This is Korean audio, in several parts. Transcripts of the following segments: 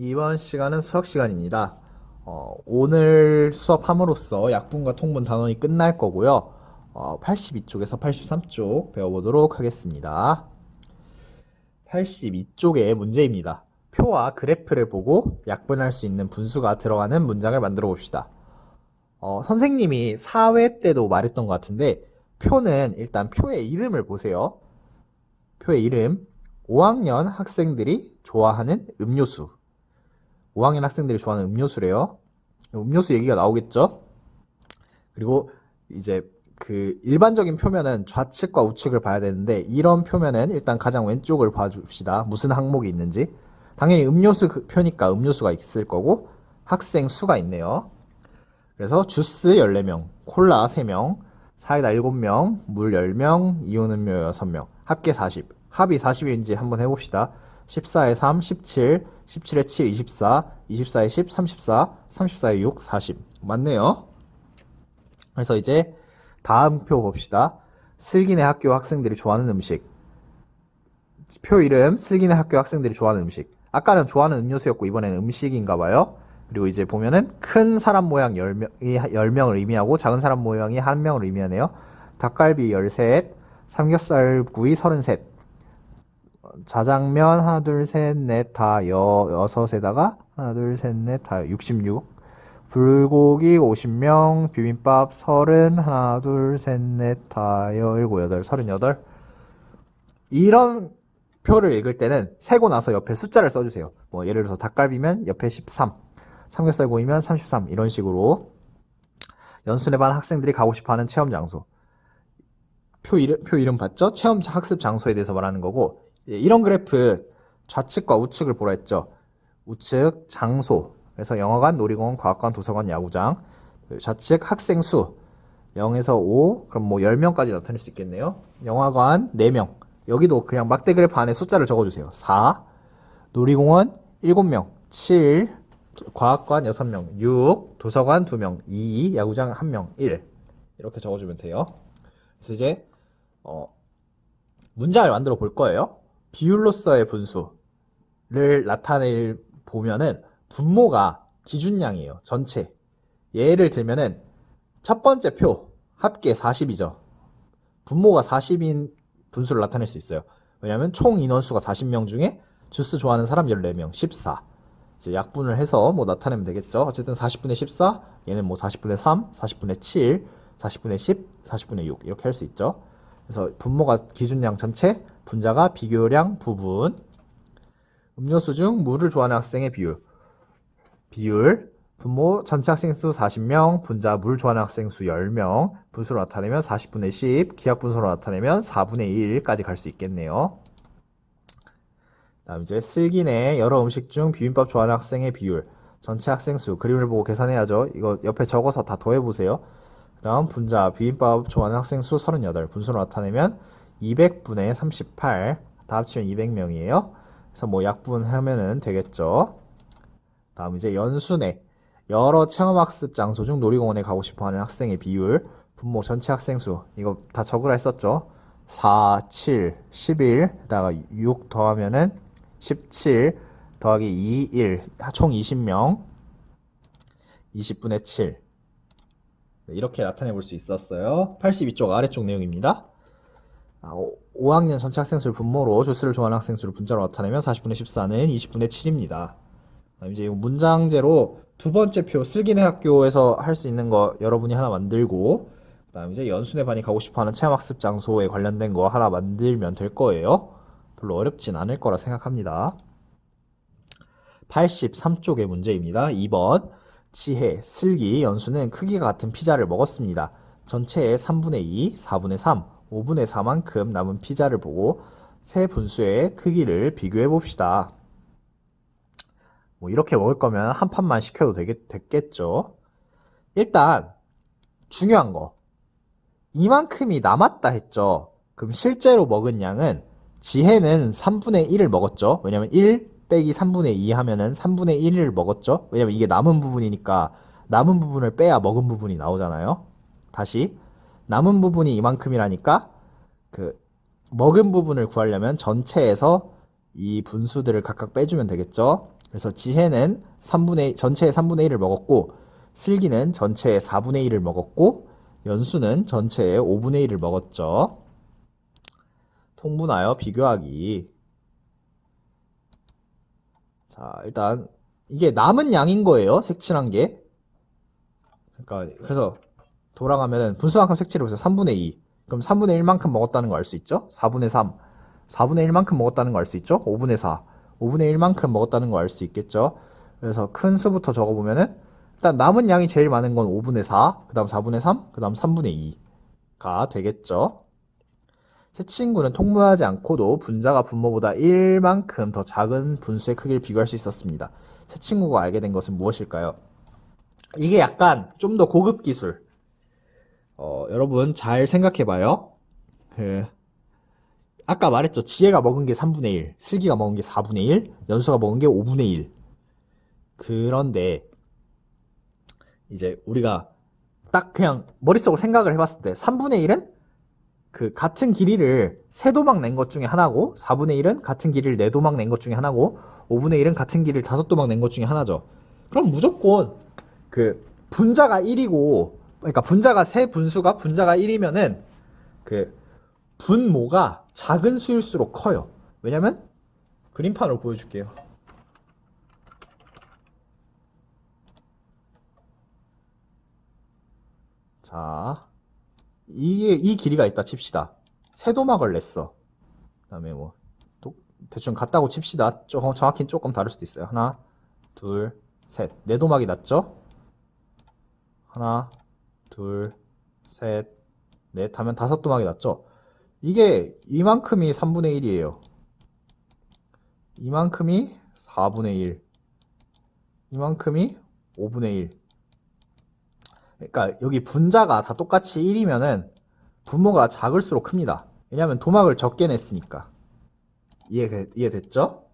이번 시간은 수학 시간입니다. 오늘 수업함으로써 약분과 통분 단원이 끝날 거고요. 82쪽에서 83쪽 배워보도록 하겠습니다. 82쪽의 문제입니다. 표와 그래프를 보고 약분할 수 있는 분수가 들어가는 문장을 만들어 봅시다. 선생님이 4회 때도 말했던 것 같은데 표는 일단 표의 이름을 보세요. 표의 이름 5학년 학생들이 좋아하는 음료수 5학년 학생들이 좋아하는 음료수래요. 음료수 얘기가 나오겠죠? 그리고 이제 그 일반적인 표면은 좌측과 우측을 봐야 되는데 이런 표면은 일단 가장 왼쪽을 봐줍시다. 무슨 항목이 있는지. 당연히 음료수 표니까 음료수가 있을 거고 학생 수가 있네요. 그래서 주스 14명, 콜라 3명, 사이다 7명, 물 10명, 이온음료 6명, 합계 40. 합이 40인지 한번 해봅시다. 14에 3, 17, 17에 7, 24, 24에 10, 34, 34에 6, 40. 맞네요. 그래서 이제 다음 표 봅시다. 슬기네 학교 학생들이 좋아하는 음식. 표 이름 슬기네 학교 학생들이 좋아하는 음식. 아까는 좋아하는 음료수였고 이번에는 음식인가 봐요. 그리고 이제 보면은 큰 사람 모양 10명을 의미하고 작은 사람 모양이 1명을 의미하네요. 닭갈비 13, 삼겹살 구이 33, 자장면 하나 둘 셋 넷 다 여섯에다가 하나 둘 셋 넷 다 66, 불고기 50명, 비빔밥 30, 하나 둘 셋 넷 다 17, 8, 38. 이런 표를 읽을 때는 세고 나서 옆에 숫자를 써주세요. 뭐 예를 들어서 닭갈비면 옆에 13, 삼겹살 구이면 33, 이런 식으로. 연수네 반 학생들이 가고 싶어하는 체험 장소. 표 이름 봤죠? 체험 학습 장소에 대해서 말하는 거고, 이런 그래프 좌측과 우측을 보라 했죠. 우측 장소, 그래서 영화관, 놀이공원, 과학관, 도서관, 야구장. 좌측 학생 수 0에서 5, 그럼 뭐 10명까지 나타낼 수 있겠네요. 영화관 4명, 여기도 그냥 막대 그래프 안에 숫자를 적어주세요. 4, 놀이공원 7명, 7, 과학관 6명, 6, 도서관 2명, 2, 야구장 1명, 1. 이렇게 적어주면 돼요. 그래서 이제 문장을 만들어 볼 거예요. 비율로서의 분수를 나타낼 보면은 분모가 기준량이에요. 전체. 예를 들면은 첫 번째 표 합계 40이죠. 분모가 40인 분수를 나타낼 수 있어요. 왜냐하면 총 인원수가 40명 중에 주스 좋아하는 사람 14명, 14. 이제 약분을 해서 뭐 나타내면 되겠죠. 어쨌든 40분의 14, 얘는 뭐 40분의 3, 40분의 7, 40분의 10, 40분의 6 이렇게 할 수 있죠. 그래서 분모가 기준량 전체, 분자가 비교량 부분. 음료수 중 물을 좋아하는 학생의 비율 분모 전체 학생 수 40명, 분자 물 좋아하는 학생 수 10명, 분수로 나타내면 40분의 10, 기하분수로 나타내면 4분의 1까지 갈 수 있겠네요. 다음 이제 슬기네 여러 음식 중 비빔밥 좋아하는 학생의 비율, 전체 학생 수, 그림을 보고 계산해야죠. 이거 옆에 적어서 다 더해보세요. 그 다음 분자 비빔밥 좋아하는 학생 수 38, 분수로 나타내면 200분의 38, 다 합치면 200명이에요. 그래서 뭐 약분하면은 되겠죠. 다음 이제 연수네 여러 체험학습 장소 중 놀이공원에 가고 싶어하는 학생의 비율, 분모 전체 학생 수, 이거 다 적으라 했었죠. 4, 7, 11에다가 6 더하면은 17 더하기 2, 1, 총 20명, 20분의 7. 이렇게 나타내 볼 수 있었어요. 82쪽 아래쪽 내용입니다. 5학년 전체 학생 수를 분모로 주스를 좋아하는 학생 수를 분자로 나타내면 40분의 14는 20분의 7입니다. 이제 문장제로 두 번째 표 슬기네 학교에서 할 수 있는 거 여러분이 하나 만들고, 그다음 이제 연수네 반이 가고 싶어하는 체험학습 장소에 관련된 거 하나 만들면 될 거예요. 별로 어렵진 않을 거라 생각합니다. 83쪽의 문제입니다. 2번 지혜, 슬기, 연수는 크기가 같은 피자를 먹었습니다. 전체의 3분의 2, 4분의 3, 5분의 4만큼 남은 피자를 보고 세 분수의 크기를 비교해 봅시다. 뭐 이렇게 먹을 거면 한 판만 시켜도 됐겠죠. 일단 중요한 거, 이만큼이 남았다 했죠. 그럼 실제로 먹은 양은 지혜는 3분의 1을 먹었죠. 왜냐면 1 빼기 3분의 2 하면은 3분의 1을 먹었죠. 왜냐면 이게 남은 부분이니까 남은 부분을 빼야 먹은 부분이 나오잖아요. 다시 남은 부분이 이만큼이라니까 그 먹은 부분을 구하려면 전체에서 이 분수들을 각각 빼주면 되겠죠. 그래서 지혜는 전체의 3분의 1을 먹었고, 슬기는 전체의 4분의 1을 먹었고, 연수는 전체의 5분의 1을 먹었죠. 통분하여 비교하기. 자, 일단 이게 남은 양인 거예요. 색칠한 게. 그러니까 그래서 돌아가면은 분수만큼 색칠해 보세요. 3분의 2. 그럼 3분의 1만큼 먹었다는 거 알 수 있죠? 4분의 3. 4분의 1만큼 먹었다는 거 알 수 있죠? 5분의 4. 5분의 1만큼 먹었다는 거 알 수 있겠죠? 그래서 큰 수부터 적어보면은 일단 남은 양이 제일 많은 건 5분의 4, 그 다음 4분의 3, 그 다음 3분의 2가 되겠죠? 세 친구는 통분하지 않고도 분자가 분모보다 1만큼 더 작은 분수의 크기를 비교할 수 있었습니다. 세 친구가 알게 된 것은 무엇일까요? 이게 약간 좀 더 고급 기술. 여러분 잘 생각해봐요. 그 아까 말했죠. 지혜가 먹은 게 3분의 1, 슬기가 먹은 게 4분의 1, 연수가 먹은 게 5분의 1. 그런데 이제 우리가 딱 그냥 머릿속으로 생각을 해봤을 때 3분의 1은 그 같은 길이를 3도막 낸 것 중에 하나고 4분의 1은 같은 길이를 4도막 낸 것 중에 하나고 5분의 1은 같은 길이를 5도막 낸 것 중에 하나죠. 그럼 무조건 그 분자가 1이고 그러니까 분자가 세 분수가 분자가 1이면은 그 분모가 작은 수일수록 커요. 왜냐면 그림판으로 보여줄게요. 자, 이 길이가 있다 칩시다. 세도막을 냈어. 그다음에 뭐 대충 같다고 칩시다. 조금 정확히는 조금 다를 수도 있어요. 하나, 둘, 셋. 네 도막이 났죠? 하나, 둘, 셋, 넷 하면 5도막이 났죠? 이게 이만큼이 3분의 1이에요. 이만큼이 4분의 1. 이만큼이 5분의 1. 그러니까 여기 분자가 다 똑같이 1이면은 분모가 작을수록 큽니다. 왜냐면 도막을 적게 냈으니까. 이해됐죠?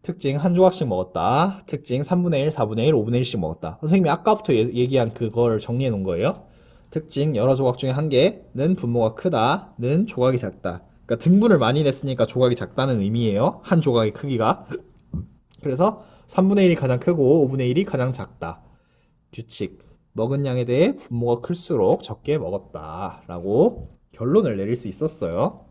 특징 한 조각씩 먹었다. 특징 3분의 1, 4분의 1, 5분의 1씩 먹었다. 선생님이 아까부터 얘기한 그걸 정리해 놓은 거예요. 특징 여러 조각 중에 한 개는 분모가 크다. 는 조각이 작다. 그러니까 등분을 많이 냈으니까 조각이 작다는 의미예요. 한 조각의 크기가. 그래서 3분의 1이 가장 크고 5분의 1이 가장 작다. 규칙. 먹은 양에 대해 분모가 클수록 적게 먹었다. 라고 결론을 내릴 수 있었어요.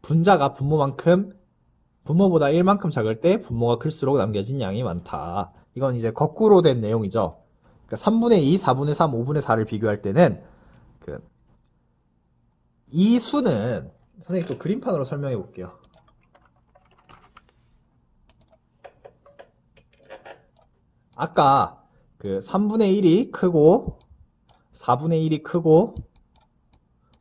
분자가 분모보다 1만큼 작을 때 분모가 클수록 남겨진 양이 많다. 이건 이제 거꾸로 된 내용이죠. 그러니까 3분의 2, 4분의 3, 5분의 4를 비교할 때는 이 수는 선생님 또 그림판으로 설명해 볼게요. 아까 3분의 1이 크고 4분의 1이 크고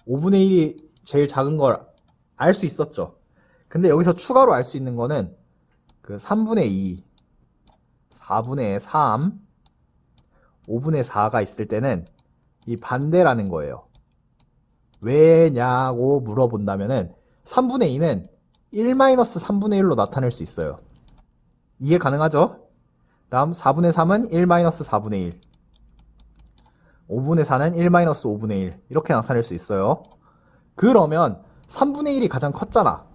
5분의 1이 제일 작은 걸 알 수 있었죠. 근데 여기서 추가로 알 수 있는 거는 3분의 2, 4분의 3, 5분의 4가 있을 때는 이 반대라는 거예요. 왜냐고 물어본다면은 3분의 2는 1-3분의 1로 나타낼 수 있어요. 이해 가능하죠? 다음 4분의 3은 1-4분의 1, 5분의 4는 1-5분의 1 이렇게 나타낼 수 있어요. 그러면 3분의 1이 가장 컸잖아.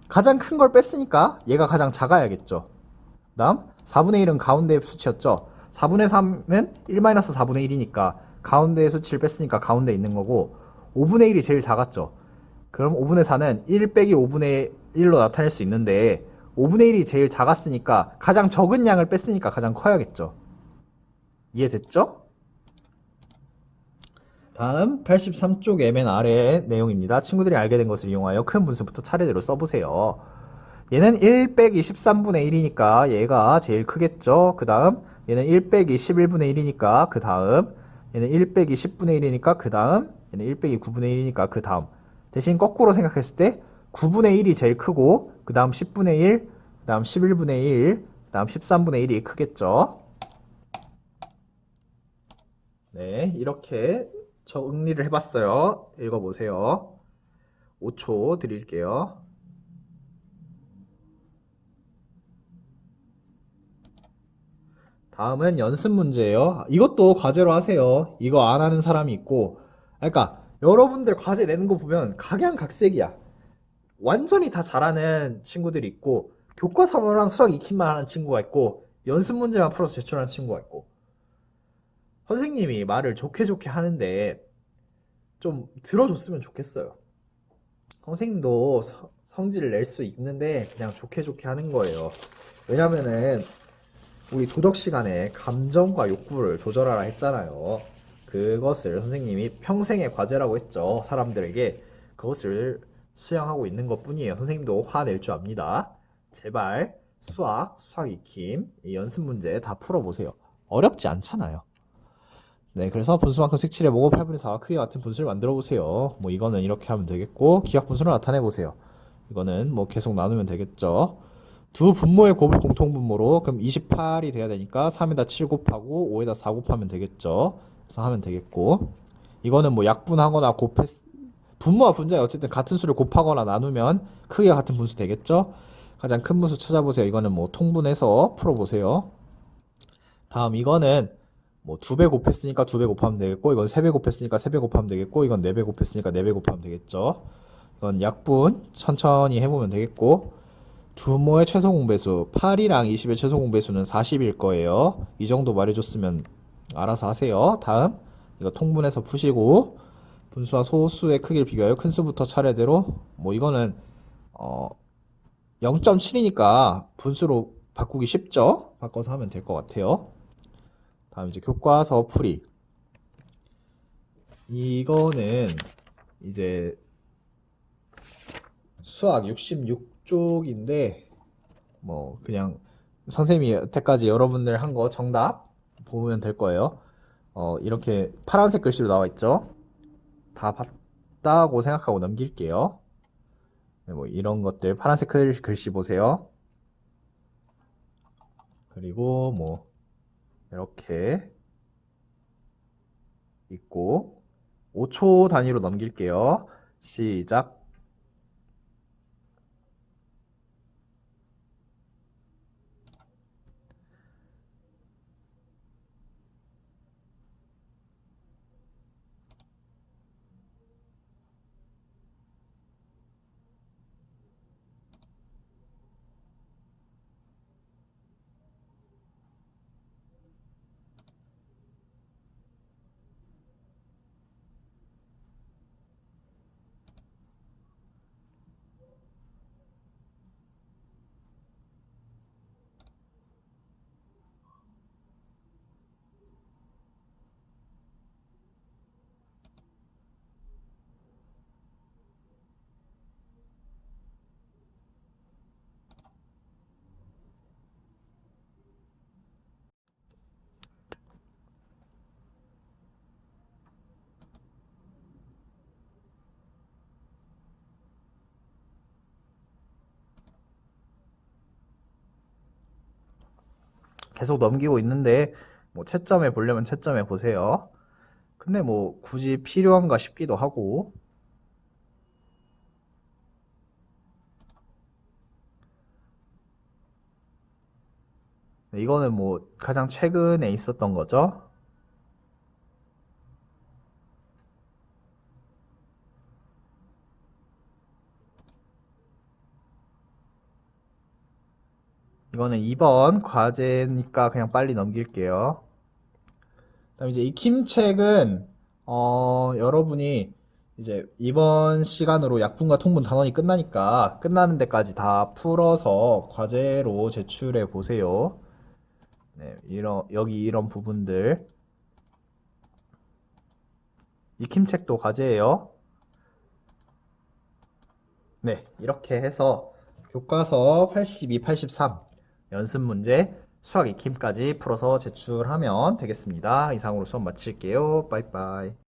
가장 큰 걸 뺐으니까 얘가 가장 작아야겠죠. 다음 4분의 1은 가운데 수치였죠. 4분의 3은 1-4분의 1이니까 가운데 수치를 뺐으니까 가운데 있는 거고 5분의 1이 제일 작았죠. 그럼 5분의 4는 1 빼기 5분의 1로 나타낼 수 있는데 5분의 1이 제일 작았으니까 가장 적은 양을 뺐으니까 가장 커야겠죠. 이해됐죠? 다음 83쪽 맨 아래의 내용입니다. 친구들이 알게 된 것을 이용하여 큰 분수부터 차례대로 써보세요. 얘는 1 빼기 13분의 1이니까 얘가 제일 크겠죠. 그 다음 얘는 1 빼기 11분의 1이니까 그 다음 얘는 1 빼기 10분의 1이니까 그 다음 얘는 1 빼기 9분의 1이니까 그 다음. 대신 거꾸로 생각했을 때 9분의 1이 제일 크고 그 다음 10분의 1, 그 다음 11분의 1, 그 다음 13분의 1이 크겠죠. 네, 이렇게 정리를 해봤어요. 읽어보세요. 5초 드릴게요. 다음은 연습 문제예요. 이것도 과제로 하세요. 이거 안 하는 사람이 있고, 그러니까 여러분들 과제 내는 거 보면 각양각색이야. 완전히 다 잘하는 친구들이 있고, 교과 3호랑 수학 2킴만 하는 친구가 있고 연습 문제만 풀어서 제출하는 친구가 있고 선생님이 말을 좋게 좋게 하는데 좀 들어줬으면 좋겠어요. 선생님도 성질을 낼 수 있는데 그냥 좋게 좋게 하는 거예요. 왜냐면은 우리 도덕 시간에 감정과 욕구를 조절하라 했잖아요. 그것을 선생님이 평생의 과제라고 했죠. 사람들에게 그것을 수행하고 있는 것 뿐이에요. 선생님도 화낼 줄 압니다. 제발 수학 익힘, 이 연습 문제 다 풀어보세요. 어렵지 않잖아요. 네, 그래서 분수만큼 색칠해보고 8분의 4와 크기 같은 분수를 만들어보세요. 뭐 이거는 이렇게 하면 되겠고 기하 분수를 나타내보세요. 이거는 뭐 계속 나누면 되겠죠. 두 분모의 곱을 공통분모로 그럼 28이 돼야 되니까 3에다 7 곱하고 5에다 4 곱하면 되겠죠. 그래서 하면 되겠고 이거는 뭐 약분하거나 분모와 분자가 어쨌든 같은 수를 곱하거나 나누면 크기가 같은 분수 되겠죠. 가장 큰 분수 찾아보세요. 이거는 뭐 통분해서 풀어보세요. 다음 이거는 뭐 2배 곱했으니까 2배 곱하면 되겠고 이건 3배 곱했으니까 3배 곱하면 되겠고 이건 4배 곱했으니까 4배 곱하면 되겠죠. 이건 약분 천천히 해보면 되겠고 두모의 최소 공배수 8이랑 20의 최소 공배수는 40일 거예요. 이 정도 말해줬으면 알아서 하세요. 다음 이거 통분해서 푸시고 분수와 소수의 크기를 비교하여 큰 수부터 차례대로 뭐 이거는 0.7이니까 분수로 바꾸기 쉽죠? 바꿔서 하면 될 것 같아요. 다음 이제 교과서 풀이. 이거는 이제 수학 66쪽인데 뭐 그냥 선생님이 여태까지 여러분들 한 거 정답 보면 될 거예요. 이렇게 파란색 글씨로 나와 있죠? 다 봤다고 생각하고 넘길게요. 네, 뭐 이런 것들 파란색 글씨 보세요. 그리고 뭐 이렇게 있고 5초 단위로 넘길게요. 시작. 계속 넘기고 있는데 뭐 채점해 보려면 채점해 보세요. 근데 뭐 굳이 필요한가 싶기도 하고 이거는 뭐 가장 최근에 있었던 거죠. 이거는 2번 과제니까 그냥 빨리 넘길게요. 그다음 이제 익힘책은 여러분이 이제 이번 시간으로 약분과 통분 단원이 끝나니까 끝나는 데까지 다 풀어서 과제로 제출해 보세요. 네, 여기 이런 부분들 익힘책도 과제예요. 네, 이렇게 해서 교과서 82, 83 연습 문제 수학 익힘까지 풀어서 제출하면 되겠습니다. 이상으로 수업 마칠게요. 빠이빠이.